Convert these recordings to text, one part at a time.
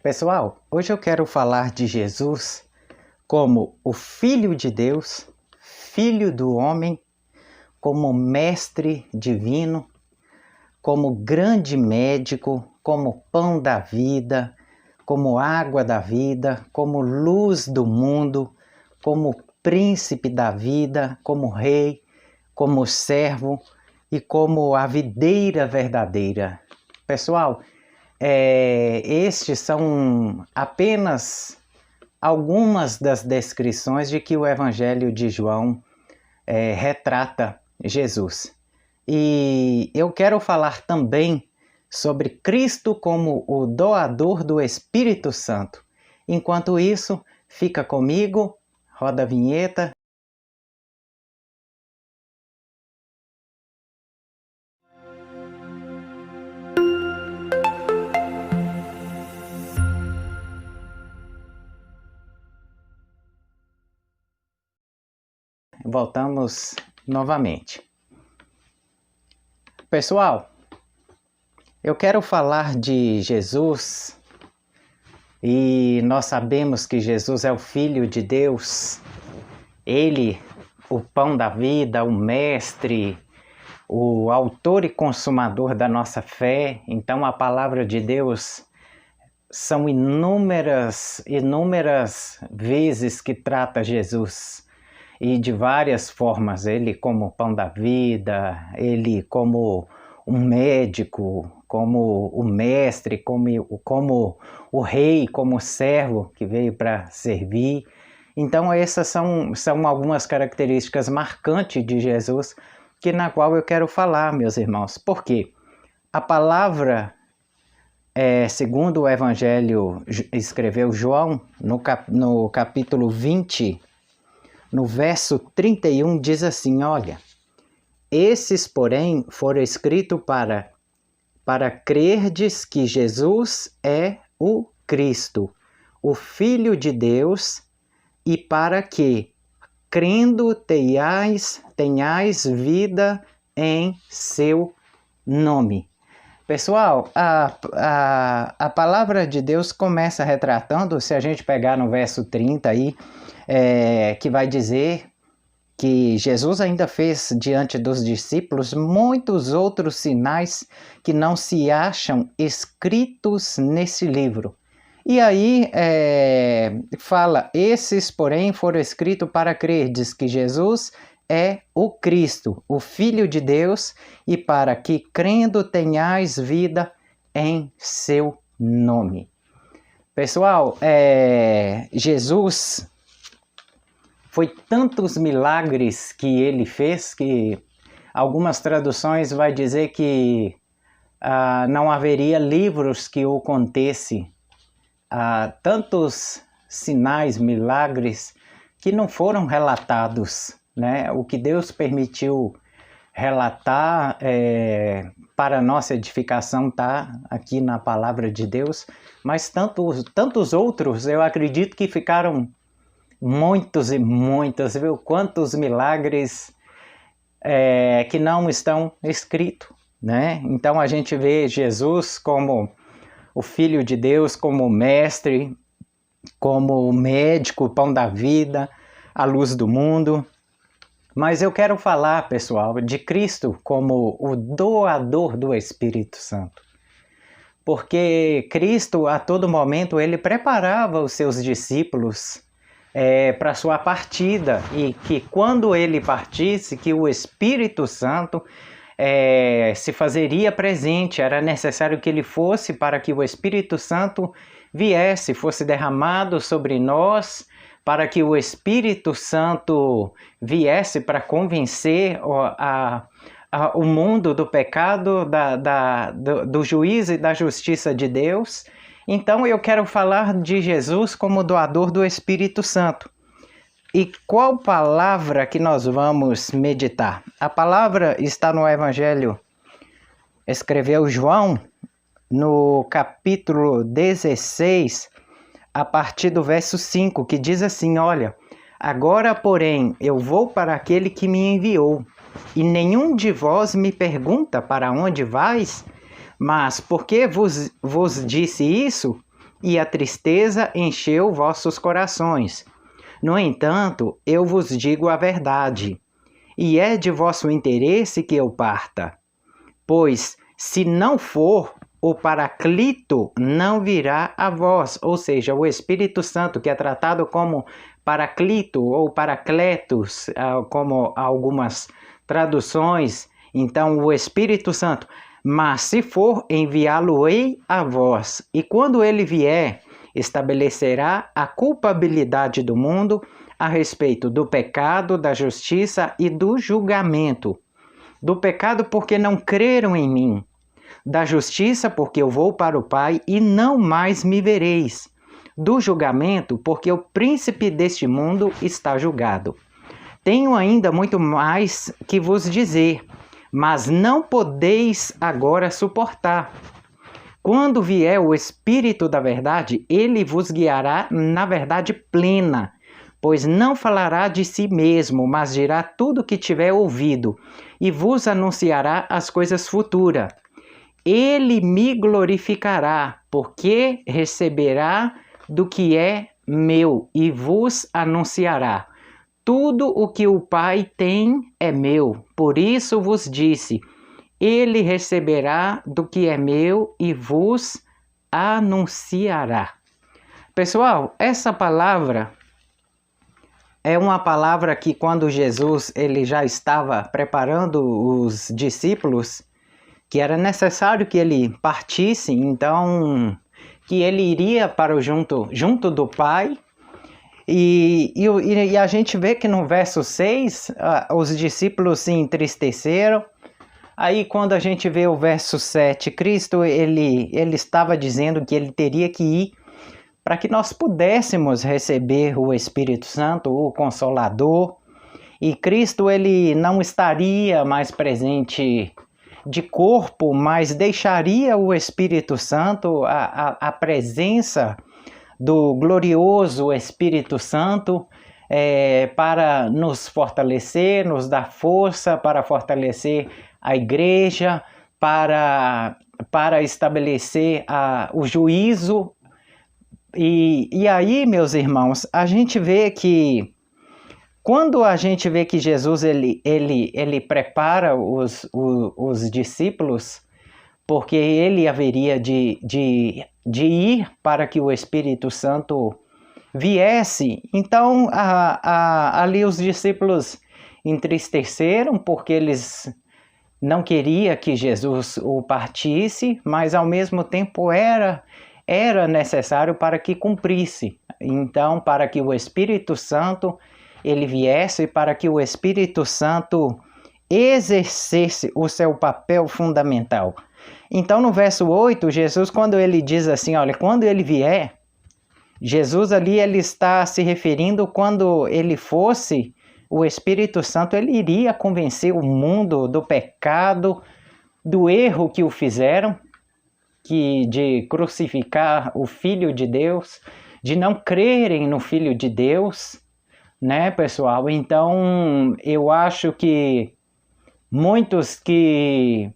Pessoal, hoje eu quero falar de Jesus como o Filho de Deus, Filho do homem, como mestre divino, como grande médico, como pão da vida, como água da vida, como luz do mundo, como príncipe da vida, como rei, como servo e como a videira verdadeira. Pessoal, estes são apenas algumas das descrições de que o Evangelho de João retrata Jesus. E eu quero falar também sobre Cristo como o doador do Espírito Santo. Enquanto isso, fica comigo, roda a vinheta. Voltamos novamente. Pessoal, eu quero falar de Jesus e nós sabemos que Jesus é o Filho de Deus. Ele, o pão da vida, o mestre, o autor e consumador da nossa fé. Então a palavra de Deus são inúmeras vezes que trata Jesus. E de várias formas, ele como pão da vida, ele como um médico, como o mestre, como o rei, como o servo que veio para servir. Então essas são algumas características marcantes de Jesus, na qual eu quero falar, meus irmãos. Por quê? A palavra, segundo o Evangelho escreveu João, no capítulo 20, no verso 31, diz assim, olha, esses, porém, foram escritos para crerdes que Jesus é o Cristo, o Filho de Deus, e para que, crendo, tenhais vida em seu nome. Pessoal, a palavra de Deus começa retratando, se a gente pegar no verso 30 aí, que vai dizer que Jesus ainda fez diante dos discípulos muitos outros sinais que não se acham escritos nesse livro. E aí fala, esses porém foram escritos para crerdes que Jesus é o Cristo, o Filho de Deus, e para que crendo tenhais vida em seu nome. Pessoal, Jesus foi tantos milagres que ele fez que algumas traduções vai dizer que não haveria livros que o contesse. Tantos sinais, milagres que não foram relatados, né? O que Deus permitiu relatar para nossa edificação está aqui na palavra de Deus, mas tantos outros eu acredito que ficaram muitos e muitos, viu? Quantos milagres que não estão escritos, né? Então a gente vê Jesus como o Filho de Deus, como mestre, como médico, pão da vida, a luz do mundo. Mas eu quero falar, pessoal, de Cristo como o doador do Espírito Santo. Porque Cristo, a todo momento, ele preparava os seus discípulos para sua partida, e que quando ele partisse, que o Espírito Santo se fazeria presente. Era necessário que ele fosse para que o Espírito Santo viesse, fosse derramado sobre nós, para que o Espírito Santo viesse para convencer o mundo do pecado, do juízo e da justiça de Deus. Então eu quero falar de Jesus como doador do Espírito Santo. E qual palavra que nós vamos meditar? A palavra está no Evangelho, escreveu João, no capítulo 16, a partir do verso 5, que diz assim, olha, agora, porém, eu vou para aquele que me enviou, e nenhum de vós me pergunta para onde vais, mas porque vos disse isso, e a tristeza encheu vossos corações. No entanto, eu vos digo a verdade, e é de vosso interesse que eu parta. Pois, se não for, o Paraclito não virá a vós, ou seja, o Espírito Santo, que é tratado como Paraclito ou Paracletos, como algumas traduções. Então, o Espírito Santo. Mas se for, enviá-lo-ei a vós. E quando ele vier, estabelecerá a culpabilidade do mundo a respeito do pecado, da justiça e do julgamento. Do pecado, porque não creram em mim. Da justiça, porque eu vou para o Pai e não mais me vereis. Do julgamento, porque o príncipe deste mundo está julgado. Tenho ainda muito mais que vos dizer, mas não podeis agora suportar. Quando vier o Espírito da verdade, ele vos guiará na verdade plena, pois não falará de si mesmo, mas dirá tudo o que tiver ouvido, e vos anunciará as coisas futuras. Ele me glorificará, porque receberá do que é meu, e vos anunciará. Tudo o que o Pai tem é meu, por isso vos disse, ele receberá do que é meu e vos anunciará. Pessoal, essa palavra é uma palavra que quando Jesus ele já estava preparando os discípulos, que era necessário que ele partisse, então que ele iria para o junto do Pai. E a gente vê que no verso 6, os discípulos se entristeceram. Aí quando a gente vê o verso 7, Cristo ele estava dizendo que ele teria que ir para que nós pudéssemos receber o Espírito Santo, o Consolador. E Cristo ele não estaria mais presente de corpo, mas deixaria o Espírito Santo, a presença do glorioso Espírito Santo para nos fortalecer, nos dar força para fortalecer a igreja, para estabelecer o juízo. E aí, meus irmãos, a gente vê que quando a gente vê que Jesus ele prepara os discípulos, porque ele haveria de ir para que o Espírito Santo viesse. Então, ali os discípulos entristeceram, porque eles não queriam que Jesus o partisse, mas ao mesmo tempo era necessário para que cumprisse. Então, para que o Espírito Santo ele viesse, para que o Espírito Santo exercesse o seu papel fundamental. Então, no verso 8, Jesus, quando ele diz assim, olha, quando ele vier, Jesus ali, ele está se referindo quando ele fosse, o Espírito Santo, ele iria convencer o mundo do pecado, do erro que o fizeram, de crucificar o Filho de Deus, de não crerem no Filho de Deus, né, pessoal? Então, eu acho que muitos que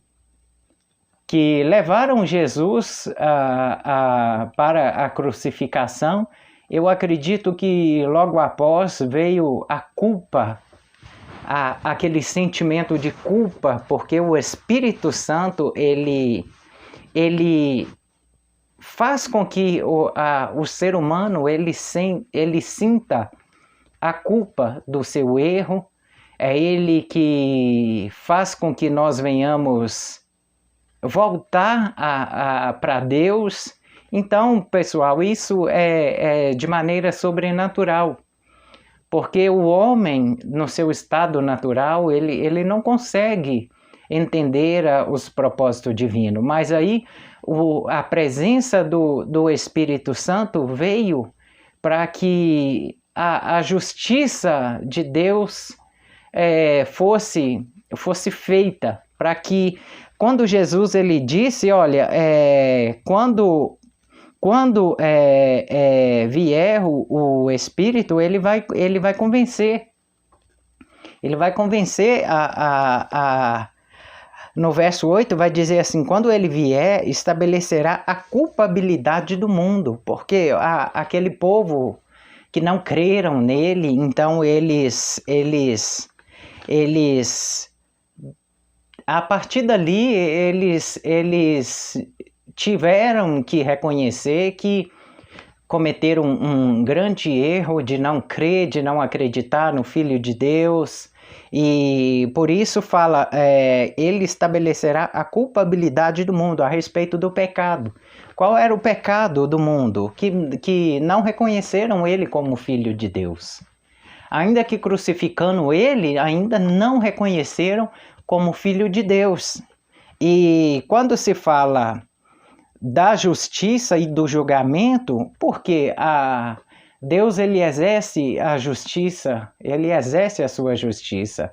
levaram Jesus para a crucificação, eu acredito que logo após veio a culpa, aquele sentimento de culpa, porque o Espírito Santo, ele faz com que o ser humano ele sinta a culpa do seu erro, é ele que faz com que nós venhamos voltar para Deus. Então, pessoal, isso é de maneira sobrenatural, porque o homem, no seu estado natural, ele não consegue entender os propósitos divinos, mas aí a presença do Espírito Santo veio para que a justiça de Deus fosse feita, para que quando Jesus ele disse, olha, quando vier o Espírito, ele vai convencer no verso 8 vai dizer assim: quando ele vier, estabelecerá a culpabilidade do mundo, porque aquele povo que não creram nele, então eles a partir dali, eles tiveram que reconhecer que cometeram um grande erro de não crer, de não acreditar no Filho de Deus, e por isso fala, ele estabelecerá a culpabilidade do mundo a respeito do pecado. Qual era o pecado do mundo? Que não reconheceram ele como Filho de Deus. Ainda que crucificando ele, ainda não reconheceram como Filho de Deus. E quando se fala da justiça e do julgamento, porque Deus ele exerce a justiça, ele exerce a sua justiça,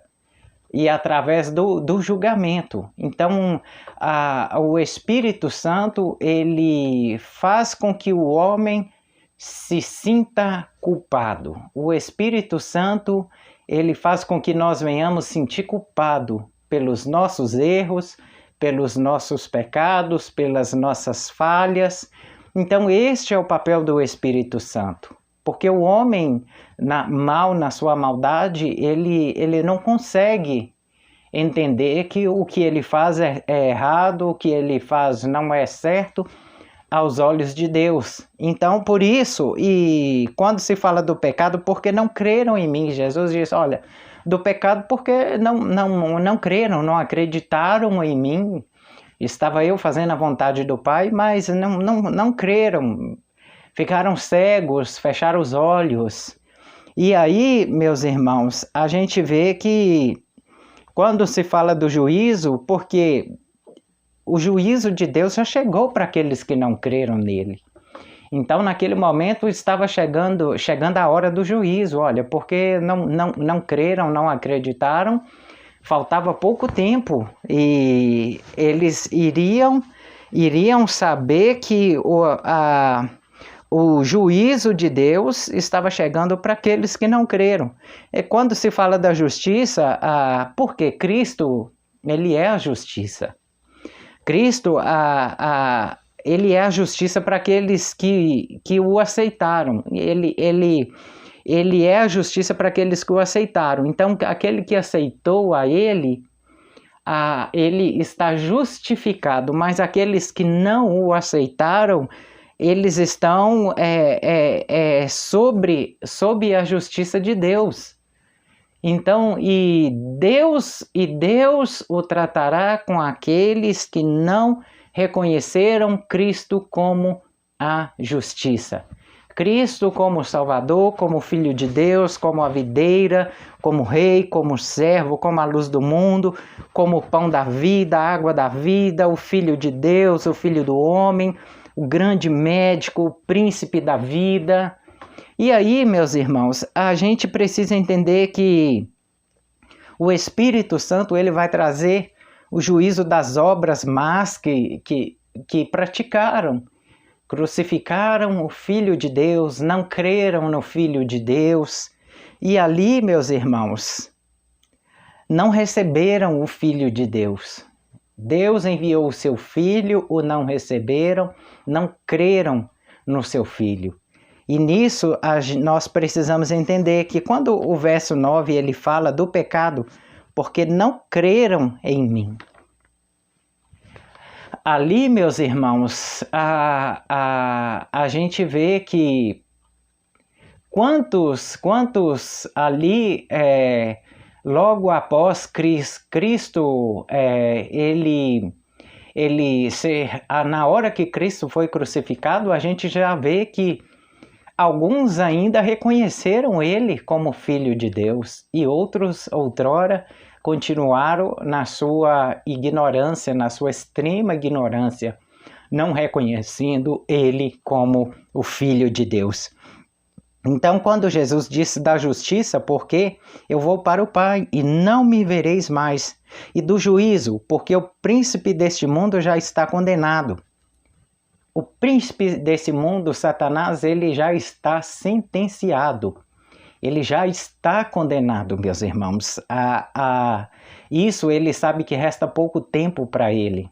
e através do julgamento. Então, o Espírito Santo, ele faz com que o homem se sinta culpado. O Espírito Santo, ele faz com que nós venhamos sentir culpado pelos nossos erros, pelos nossos pecados, pelas nossas falhas. Então, este é o papel do Espírito Santo. Porque o homem mal, na sua maldade, ele não consegue entender que o que ele faz é errado, o que ele faz não é certo aos olhos de Deus. Então, por isso, e quando se fala do pecado, porque não creram em mim, Jesus diz, olha, do pecado porque não creram, não acreditaram em mim. Estava eu fazendo a vontade do Pai, mas não creram, ficaram cegos, fecharam os olhos. E aí, meus irmãos, a gente vê que quando se fala do juízo, porque o juízo de Deus já chegou para aqueles que não creram nele. Então, naquele momento, estava chegando a hora do juízo, olha, porque não creram, não acreditaram, faltava pouco tempo e eles iriam saber que o juízo de Deus estava chegando para aqueles que não creram. E quando se fala da justiça, porque Cristo, ele é a justiça. Cristo, ele é a justiça para aqueles que o aceitaram. Ele é a justiça para aqueles que o aceitaram. Então, aquele que aceitou a ele está justificado. Mas aqueles que não o aceitaram, eles estão sob a justiça de Deus. Então, Deus o tratará com aqueles que não reconheceram Cristo como a justiça. Cristo como Salvador, como Filho de Deus, como a videira, como Rei, como servo, como a luz do mundo, como o pão da vida, a água da vida, o Filho de Deus, o Filho do homem, o grande médico, o príncipe da vida. E aí, meus irmãos, a gente precisa entender que o Espírito Santo ele vai trazer o juízo das obras más que praticaram. Crucificaram o Filho de Deus, não creram no Filho de Deus. E ali, meus irmãos, não receberam o Filho de Deus. Deus enviou o seu Filho, o não receberam, não creram no seu Filho. E nisso nós precisamos entender que quando o verso 9 ele fala do pecado, porque não creram em mim. Ali, meus irmãos, a gente vê que quantos ali, logo após Cristo, na hora que Cristo foi crucificado, a gente já vê que alguns ainda reconheceram ele como Filho de Deus e outros, outrora, continuaram na sua ignorância, na sua extrema ignorância, não reconhecendo ele como o Filho de Deus. Então, quando Jesus disse da justiça, porque eu vou para o Pai e não me vereis mais, e do juízo, porque o príncipe deste mundo já está condenado. O príncipe desse mundo, Satanás, ele já está sentenciado. Ele já está condenado, meus irmãos. Isso ele sabe que resta pouco tempo para ele.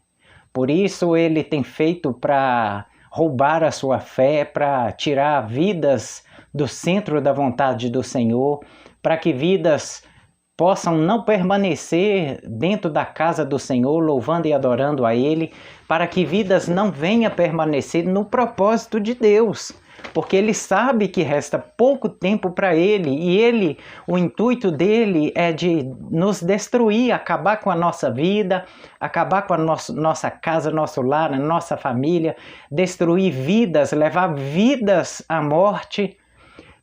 Por isso ele tem feito para roubar a sua fé, para tirar vidas do centro da vontade do Senhor, para que vidas possam não permanecer dentro da casa do Senhor, louvando e adorando a Ele, para que vidas não venham permanecer no propósito de Deus, porque Ele sabe que resta pouco tempo para Ele, e o intuito dele é de nos destruir, acabar com a nossa vida, acabar com a nossa casa, nosso lar, a nossa família, destruir vidas, levar vidas à morte,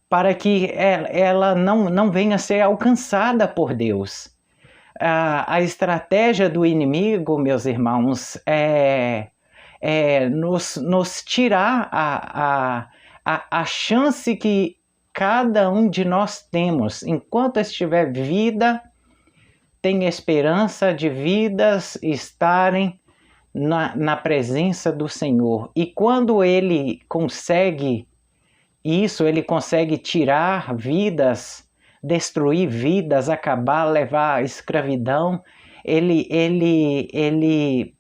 para que ela não venha a ser alcançada por Deus. A estratégia do inimigo, meus irmãos, é nos tirar a chance que cada um de nós temos. Enquanto estiver vida, tem esperança de vidas estarem na presença do Senhor. E quando ele consegue isso, ele consegue tirar vidas, destruir vidas, acabar, levar à escravidão. Ele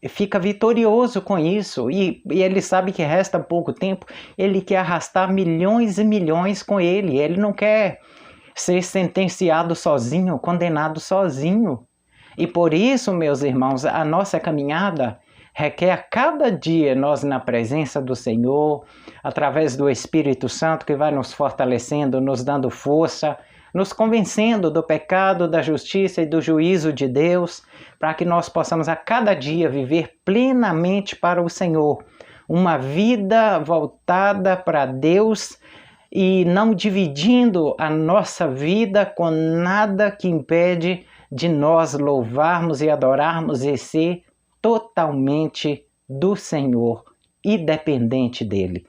fica vitorioso com isso, e ele sabe que resta pouco tempo. Ele quer arrastar milhões e milhões com ele. Ele não quer ser sentenciado sozinho, condenado sozinho. E por isso, meus irmãos, a nossa caminhada requer a cada dia nós na presença do Senhor, através do Espírito Santo que vai nos fortalecendo, nos dando força, nos convencendo do pecado, da justiça e do juízo de Deus, para que nós possamos a cada dia viver plenamente para o Senhor, uma vida voltada para Deus e não dividindo a nossa vida com nada que impede de nós louvarmos e adorarmos e ser totalmente do Senhor e dependente dele.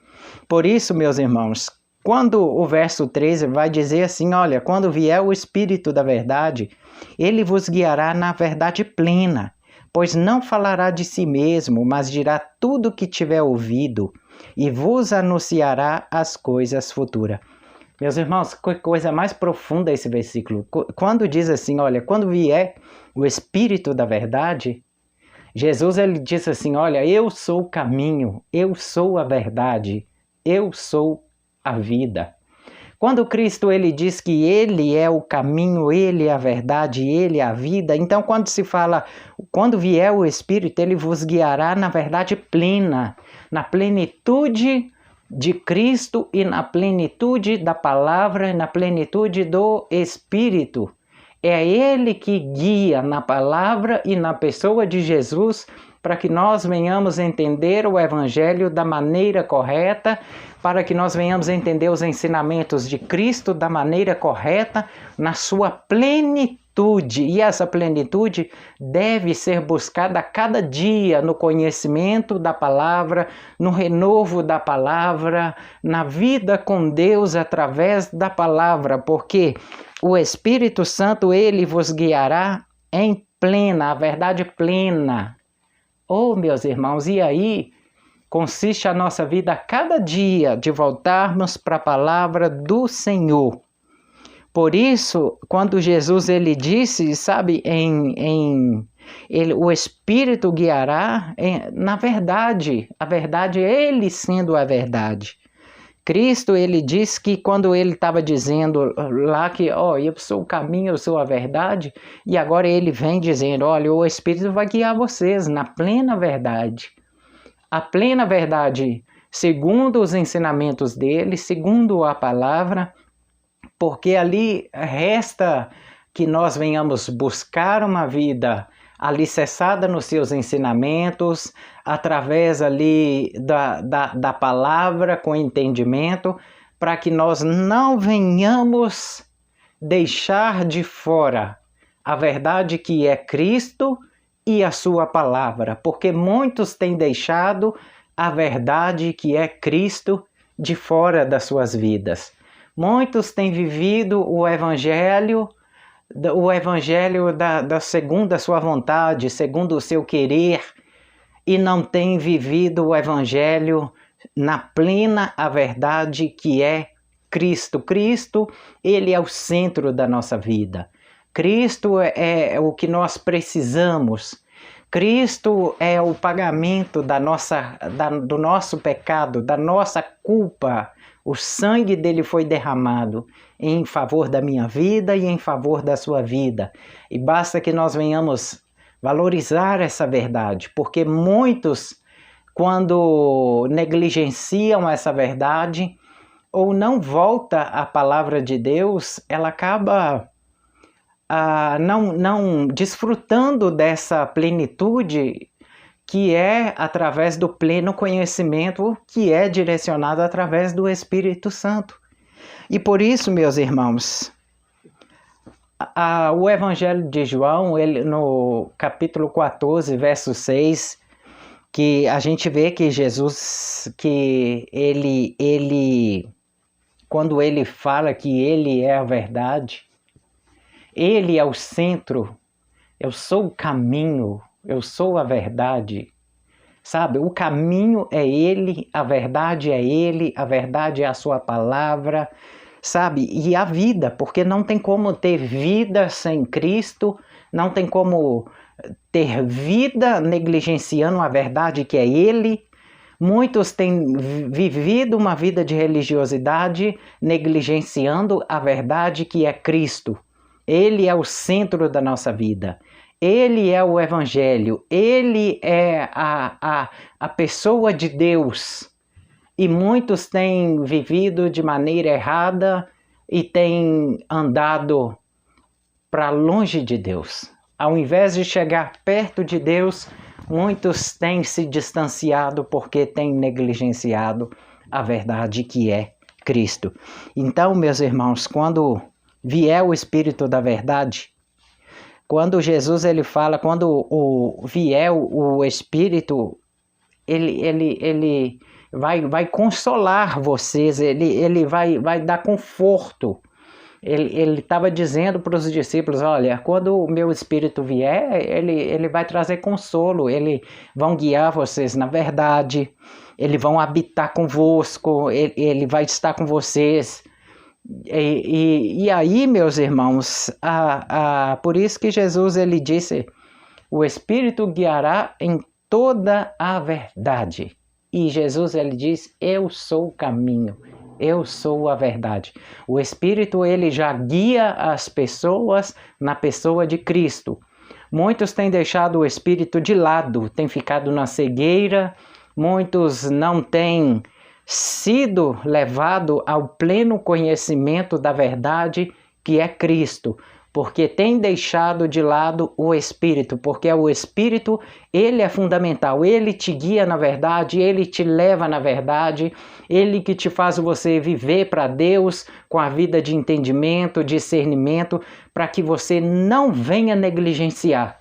Por isso, meus irmãos, quando o verso 13 vai dizer assim, olha, quando vier o Espírito da verdade, ele vos guiará na verdade plena, pois não falará de si mesmo, mas dirá tudo o que tiver ouvido e vos anunciará as coisas futuras. Meus irmãos, que coisa mais profunda esse versículo. Quando diz assim, olha, quando vier o Espírito da verdade, Jesus ele disse assim, olha, eu sou o caminho, eu sou a verdade, eu sou a vida. Quando Cristo ele diz que ele é o caminho, ele é a verdade, ele é a vida, então quando se fala, quando vier o Espírito, ele vos guiará na verdade plena, na plenitude de Cristo e na plenitude da palavra, na plenitude do Espírito. É Ele que guia na palavra e na pessoa de Jesus para que nós venhamos entender o Evangelho da maneira correta, para que nós venhamos entender os ensinamentos de Cristo da maneira correta, na sua plenitude. E essa plenitude deve ser buscada a cada dia no conhecimento da palavra, no renovo da palavra, na vida com Deus através da palavra, porque o Espírito Santo, ele vos guiará em plena, a verdade plena. Oh, meus irmãos, e aí consiste a nossa vida a cada dia de voltarmos para a palavra do Senhor. Por isso, quando Jesus ele disse, sabe, o Espírito guiará na verdade, a verdade, ele sendo a verdade. Cristo, ele disse que quando ele estava dizendo lá que, eu sou o caminho, eu sou a verdade, e agora ele vem dizendo, olha, o Espírito vai guiar vocês na plena verdade. A plena verdade, segundo os ensinamentos dele, segundo a palavra, porque ali resta que nós venhamos buscar uma vida alicerçada nos seus ensinamentos, através ali da palavra, com entendimento, para que nós não venhamos deixar de fora a verdade que é Cristo e a sua palavra, porque muitos têm deixado a verdade que é Cristo de fora das suas vidas. Muitos têm vivido o Evangelho segundo a sua vontade, segundo o seu querer, e não têm vivido o Evangelho na plena a verdade que é Cristo. Cristo, ele é o centro da nossa vida. Cristo é o que nós precisamos. Cristo é o pagamento do nosso pecado, da nossa culpa. O sangue dele foi derramado em favor da minha vida e em favor da sua vida. E basta que nós venhamos valorizar essa verdade, porque muitos, quando negligenciam essa verdade ou não volta à palavra de Deus, ela acaba não desfrutando dessa plenitude que é através do pleno conhecimento, que é direcionado através do Espírito Santo. E por isso, meus irmãos, o Evangelho de João, ele, no capítulo 14, verso 6, que a gente vê que Jesus, que ele quando ele fala que ele é a verdade, ele é o centro, eu sou o caminho, eu sou a verdade. Sabe, o caminho é ele, a verdade é ele, a verdade é a sua palavra, sabe? E a vida, porque não tem como ter vida sem Cristo, não tem como ter vida negligenciando a verdade que é ele. Muitos têm vivido uma vida de religiosidade negligenciando a verdade que é Cristo. Ele é o centro da nossa vida. Ele é o Evangelho. Ele é a pessoa de Deus. E muitos têm vivido de maneira errada e têm andado para longe de Deus. Ao invés de chegar perto de Deus, muitos têm se distanciado porque têm negligenciado a verdade que é Cristo. Então, meus irmãos, quando vier o Espírito da verdade, quando Jesus ele fala, quando vier o Espírito, ele vai consolar vocês, ele vai dar conforto. Ele estava dizendo para os discípulos, olha, quando o meu Espírito vier, ele vai trazer consolo, ele vão guiar vocês na verdade, ele vão habitar convosco, ele vai estar com vocês. E aí, meus irmãos, por isso que Jesus ele disse, o Espírito guiará em toda a verdade. E Jesus ele diz, eu sou o caminho. Eu sou a verdade. O Espírito, ele já guia as pessoas na pessoa de Cristo. Muitos têm deixado o Espírito de lado, têm ficado na cegueira, muitos não têm sido levados ao pleno conhecimento da verdade que é Cristo, porque tem deixado de lado o Espírito, porque o Espírito, ele é fundamental, ele te guia na verdade, ele te leva na verdade, ele que te faz você viver para Deus com a vida de entendimento, discernimento, para que você não venha negligenciar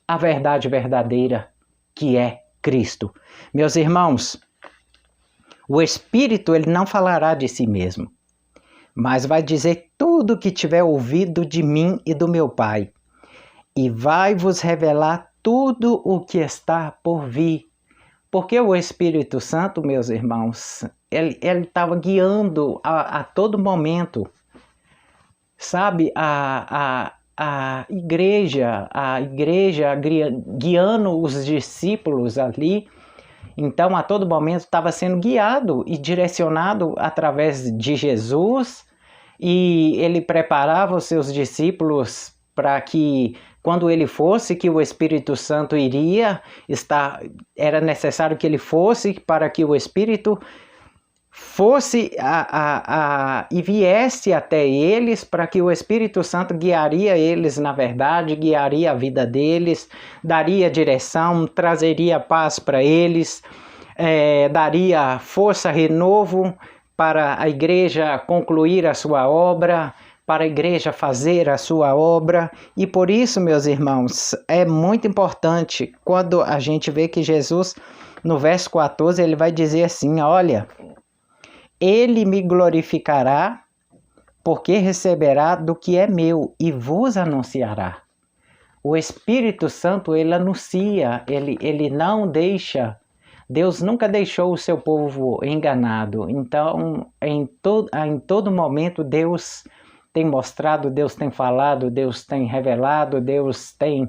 a verdade verdadeira que é Cristo. Meus irmãos, o Espírito ele não falará de si mesmo, mas vai dizer tudo o que tiver ouvido de mim e do meu Pai, e vai vos revelar tudo o que está por vir. Porque o Espírito Santo, meus irmãos, ele estava guiando a todo momento, sabe, a igreja guiando os discípulos ali. Então, a todo momento estava sendo guiado e direcionado através de Jesus, e ele preparava os seus discípulos para que, quando ele fosse, que o Espírito Santo iria estar, era necessário que ele fosse para que o Espírito fosse e viesse até eles, para que o Espírito Santo guiaria eles na verdade, guiaria a vida deles, daria direção, trazeria paz para eles, daria força, renovo para a igreja concluir a sua obra, para a igreja fazer a sua obra. E por isso, meus irmãos, é muito importante quando a gente vê que Jesus, no verso 14, ele vai dizer assim, olha, ele me glorificará, porque receberá do que é meu e vos anunciará. O Espírito Santo, ele anuncia, ele não deixa. Deus nunca deixou o seu povo enganado. Então, em todo momento, Deus tem mostrado, Deus tem falado, Deus tem revelado, Deus tem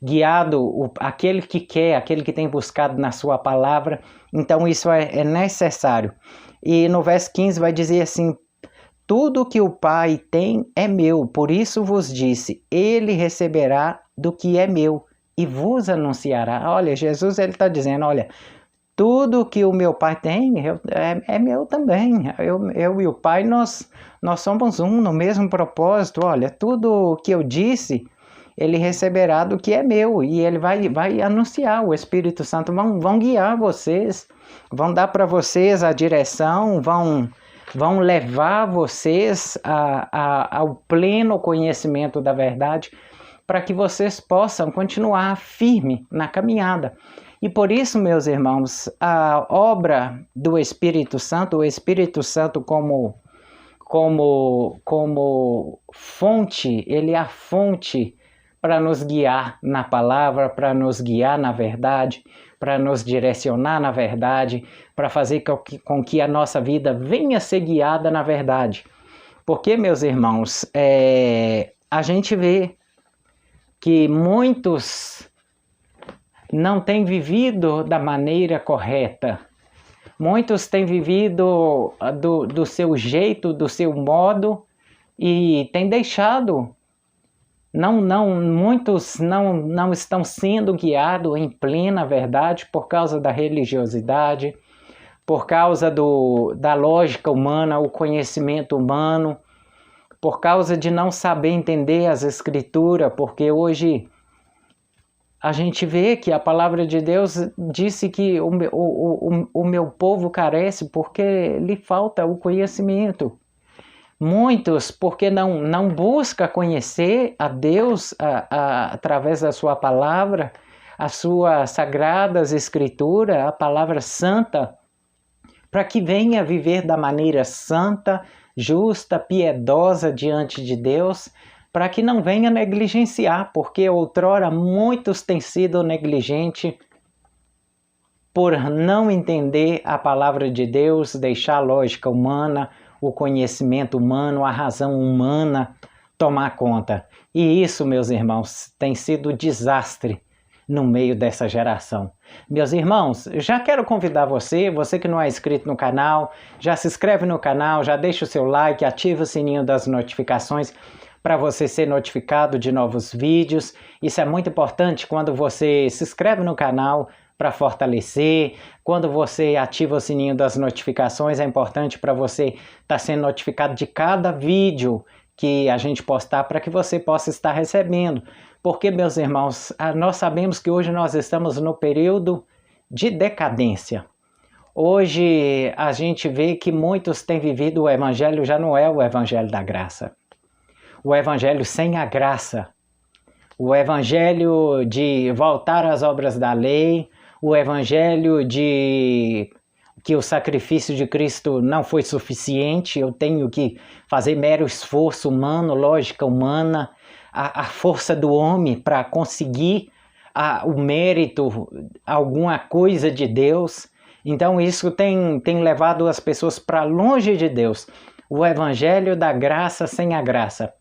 guiado aquele que quer, aquele que tem buscado na sua palavra. Então isso é necessário. E no verso 15 vai dizer assim: tudo que o Pai tem é meu, por isso vos disse, ele receberá do que é meu e vos anunciará. Olha, Jesus ele está dizendo, olha, tudo que o meu Pai tem é meu também. Eu e o Pai, nós somos um no mesmo propósito. Olha, tudo que eu disse, ele receberá do que é meu. E ele vai anunciar. O Espírito Santo vão guiar vocês, vão dar para vocês a direção, vão levar vocês ao pleno conhecimento da verdade, para que vocês possam continuar firme na caminhada. E por isso, meus irmãos, a obra do Espírito Santo, o Espírito Santo como fonte, ele é a fonte para nos guiar na palavra, para nos guiar na verdade, para nos direcionar na verdade, para fazer com que a nossa vida venha a ser guiada na verdade. Porque, meus irmãos, a gente vê que muitos não têm vivido da maneira correta. Muitos têm vivido do seu jeito, do seu modo, e têm deixado. Muitos não estão sendo guiados em plena verdade por causa da religiosidade, por causa da lógica humana, o conhecimento humano, por causa de não saber entender as Escrituras, porque hoje a gente vê que a palavra de Deus disse que o meu povo carece porque lhe falta o conhecimento. Muitos, porque não buscam conhecer a Deus através da sua palavra, as suas sagradas escrituras, a palavra santa, para que venha viver da maneira santa, justa, piedosa diante de Deus, para que não venha negligenciar, porque outrora muitos têm sido negligentes por não entender a palavra de Deus, deixar a lógica humana, o conhecimento humano, a razão humana tomar conta. E isso, meus irmãos, tem sido desastre no meio dessa geração. Meus irmãos, já quero convidar você que não é inscrito no canal, já se inscreve no canal, já deixa o seu like, ativa o sininho das notificações para você ser notificado de novos vídeos. Isso é muito importante quando você se inscreve no canal para fortalecer. Quando você ativa o sininho das notificações, é importante para você estar sendo notificado de cada vídeo que a gente postar, para que você possa estar recebendo. Porque, meus irmãos, nós sabemos que hoje nós estamos no período de decadência. Hoje a gente vê que muitos têm vivido o evangelho, já não é o evangelho da graça. O evangelho sem a graça. O evangelho de voltar às obras da lei, o evangelho de que o sacrifício de Cristo não foi suficiente, eu tenho que fazer mero esforço humano, lógica humana, a força do homem para conseguir o mérito, alguma coisa de Deus. Então isso tem levado as pessoas para longe de Deus. O evangelho da graça sem a graça.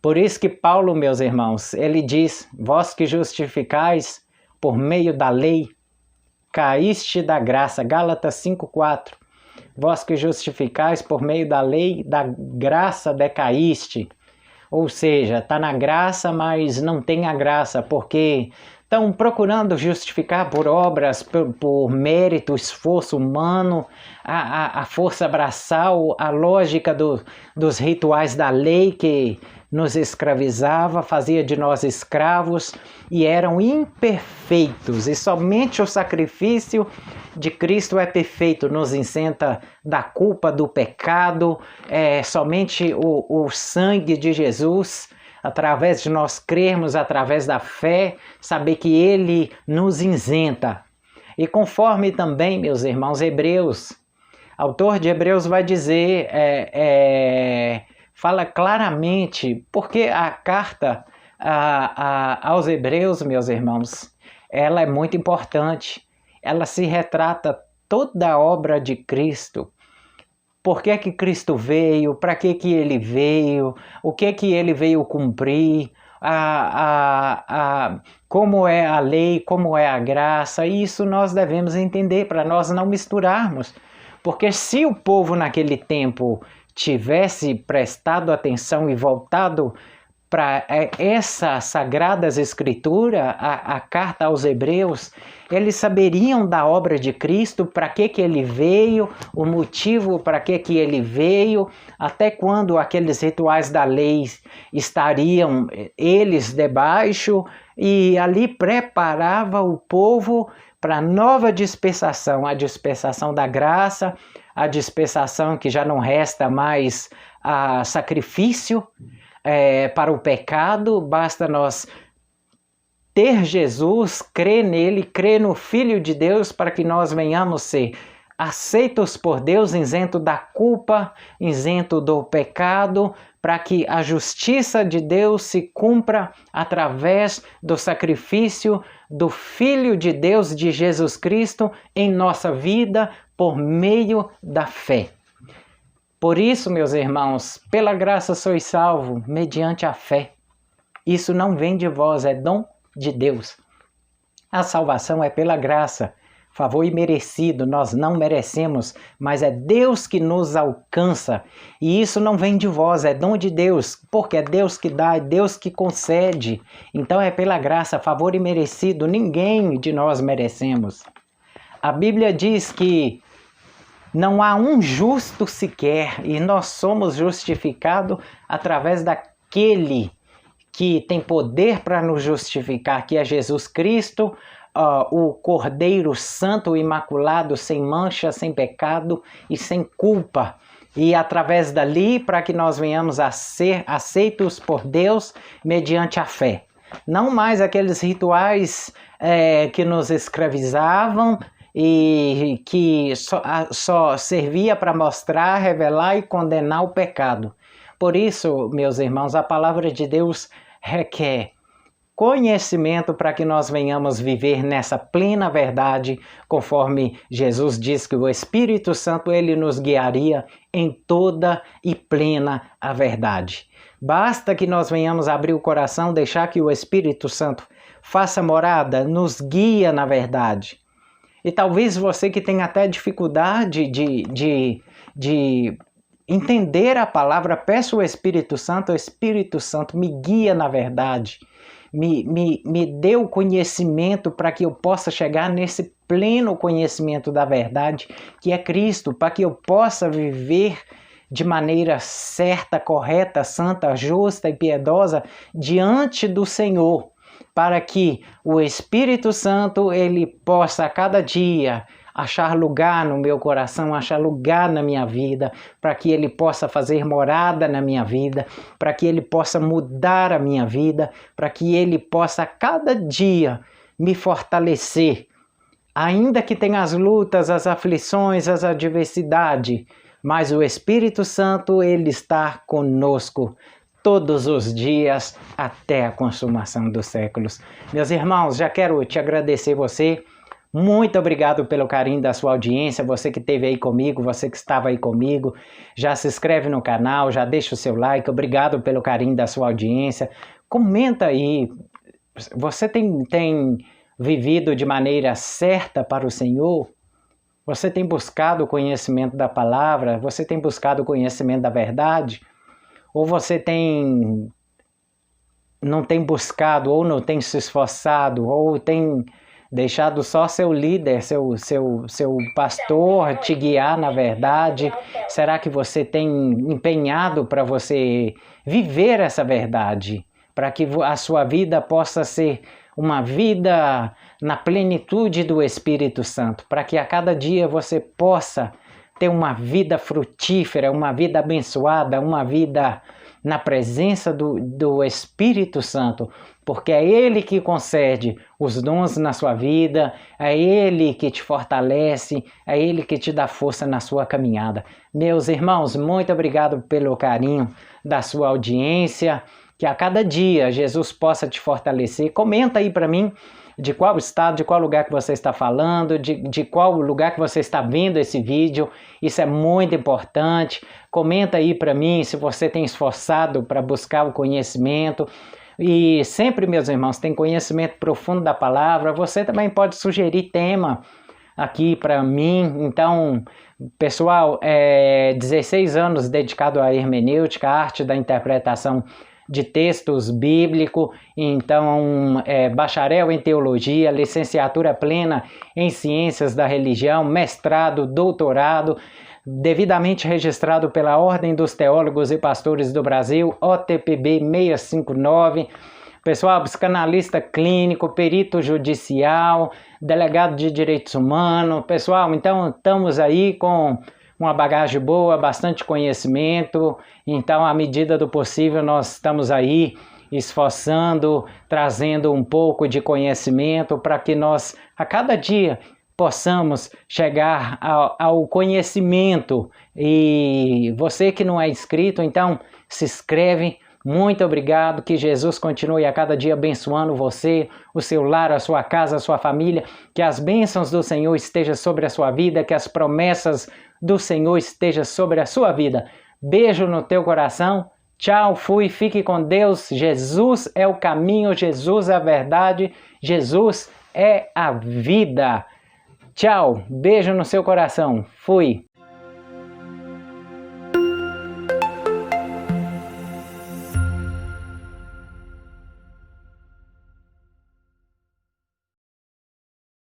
Por isso que Paulo, meus irmãos, ele diz, vós que justificais por meio da lei, caíste da graça, Gálatas 5,4. Vós que justificais por meio da lei, da graça decaíste. Ou seja, está na graça, mas não tem a graça, porque estão procurando justificar por obras, por mérito, esforço humano, a força braçal, a lógica dos rituais da lei que nos escravizava, fazia de nós escravos e eram imperfeitos. E somente o sacrifício de Cristo é perfeito, nos isenta da culpa, do pecado. Somente o sangue de Jesus, através de nós crermos, através da fé, saber que Ele nos isenta. E conforme também, meus irmãos, Hebreus, autor de Hebreus vai dizer, fala claramente, porque a carta aos Hebreus, meus irmãos, ela é muito importante. Ela se retrata toda a obra de Cristo, por que que Cristo veio, para que ele veio, o que ele veio cumprir, como é a lei, como é a graça. Isso nós devemos entender para nós não misturarmos. Porque se o povo naquele tempo tivesse prestado atenção e voltado para essa Sagradas Escrituras, a carta aos Hebreus, eles saberiam da obra de Cristo, para que ele veio, o motivo para que ele veio, até quando aqueles rituais da lei estariam eles debaixo, e ali preparava o povo para a nova dispensação, a dispensação da graça, a dispensação que já não resta mais sacrifício para o pecado, basta nós ter Jesus, crer nele, crer no Filho de Deus, para que nós venhamos ser aceitos por Deus, isento da culpa, isento do pecado, para que a justiça de Deus se cumpra através do sacrifício do Filho de Deus, de Jesus Cristo, em nossa vida, por meio da fé. Por isso, meus irmãos, pela graça sois salvos, mediante a fé. Isso não vem de vós, é dom de Deus. A salvação é pela graça, favor imerecido, nós não merecemos, mas é Deus que nos alcança. E isso não vem de vós, é dom de Deus, porque é Deus que dá, é Deus que concede. Então é pela graça, favor imerecido, ninguém de nós merecemos. A Bíblia diz que não há um justo sequer, e nós somos justificados através daquele que tem poder para nos justificar, que é Jesus Cristo, o Cordeiro Santo, Imaculado, sem mancha, sem pecado e sem culpa. E através dali, para que nós venhamos a ser aceitos por Deus mediante a fé. Não mais aqueles rituais que nos escravizavam, e que só servia para mostrar, revelar e condenar o pecado. Por isso, meus irmãos, a palavra de Deus requer conhecimento para que nós venhamos viver nessa plena verdade, conforme Jesus diz que o Espírito Santo ele nos guiaria em toda e plena a verdade. Basta que nós venhamos abrir o coração, deixar que o Espírito Santo faça morada, nos guia na verdade. E talvez você que tenha até dificuldade de entender a palavra, peça o Espírito Santo me guia na verdade, me dê o conhecimento para que eu possa chegar nesse pleno conhecimento da verdade, que é Cristo, para que eu possa viver de maneira certa, correta, santa, justa e piedosa diante do Senhor, para que o Espírito Santo ele possa a cada dia achar lugar no meu coração, achar lugar na minha vida, para que ele possa fazer morada na minha vida, para que ele possa mudar a minha vida, para que ele possa a cada dia me fortalecer, ainda que tenha as lutas, as aflições, as adversidades, mas o Espírito Santo ele está conosco todos os dias até a consumação dos séculos. Meus irmãos, já quero te agradecer você. Muito obrigado pelo carinho da sua audiência, você que esteve aí comigo, você que estava aí comigo. Já se inscreve no canal, já deixa o seu like. Obrigado pelo carinho da sua audiência. Comenta aí, você tem vivido de maneira certa para o Senhor? Você tem buscado o conhecimento da palavra? Você tem buscado o conhecimento da verdade? Ou você não tem buscado, ou não tem se esforçado, ou tem deixado só seu líder, seu pastor te guiar na verdade? Será que você tem empenhado para você viver essa verdade? Para que a sua vida possa ser uma vida na plenitude do Espírito Santo, para que a cada dia você possa ter uma vida frutífera, uma vida abençoada, uma vida na presença do Espírito Santo, porque é Ele que concede os dons na sua vida, é Ele que te fortalece, é Ele que te dá força na sua caminhada. Meus irmãos, muito obrigado pelo carinho da sua audiência, que a cada dia Jesus possa te fortalecer. Comenta aí para mim de qual estado, de qual lugar que você está falando, de qual lugar que você está vendo esse vídeo. Isso é muito importante. Comenta aí para mim se você tem esforçado para buscar o conhecimento. E sempre, meus irmãos, tem conhecimento profundo da palavra. Você também pode sugerir tema aqui para mim. Então, pessoal, 16 anos dedicado à hermenêutica, à arte da interpretação de textos bíblicos. Então, bacharel em teologia, licenciatura plena em ciências da religião, mestrado, doutorado, devidamente registrado pela Ordem dos Teólogos e Pastores do Brasil, OTPB 659. Pessoal, psicanalista clínico, perito judicial, delegado de direitos humanos. Pessoal, então estamos aí com uma bagagem boa, bastante conhecimento. Então, à medida do possível, nós estamos aí esforçando, trazendo um pouco de conhecimento para que nós, a cada dia, possamos chegar ao conhecimento. E você que não é inscrito, então se inscreve. Muito obrigado, que Jesus continue a cada dia abençoando você, o seu lar, a sua casa, a sua família, que as bênçãos do Senhor estejam sobre a sua vida, que as promessas do Senhor estejam sobre a sua vida. Beijo no teu coração, tchau, fui, fique com Deus. Jesus é o caminho, Jesus é a verdade, Jesus é a vida. Tchau, beijo no seu coração, fui.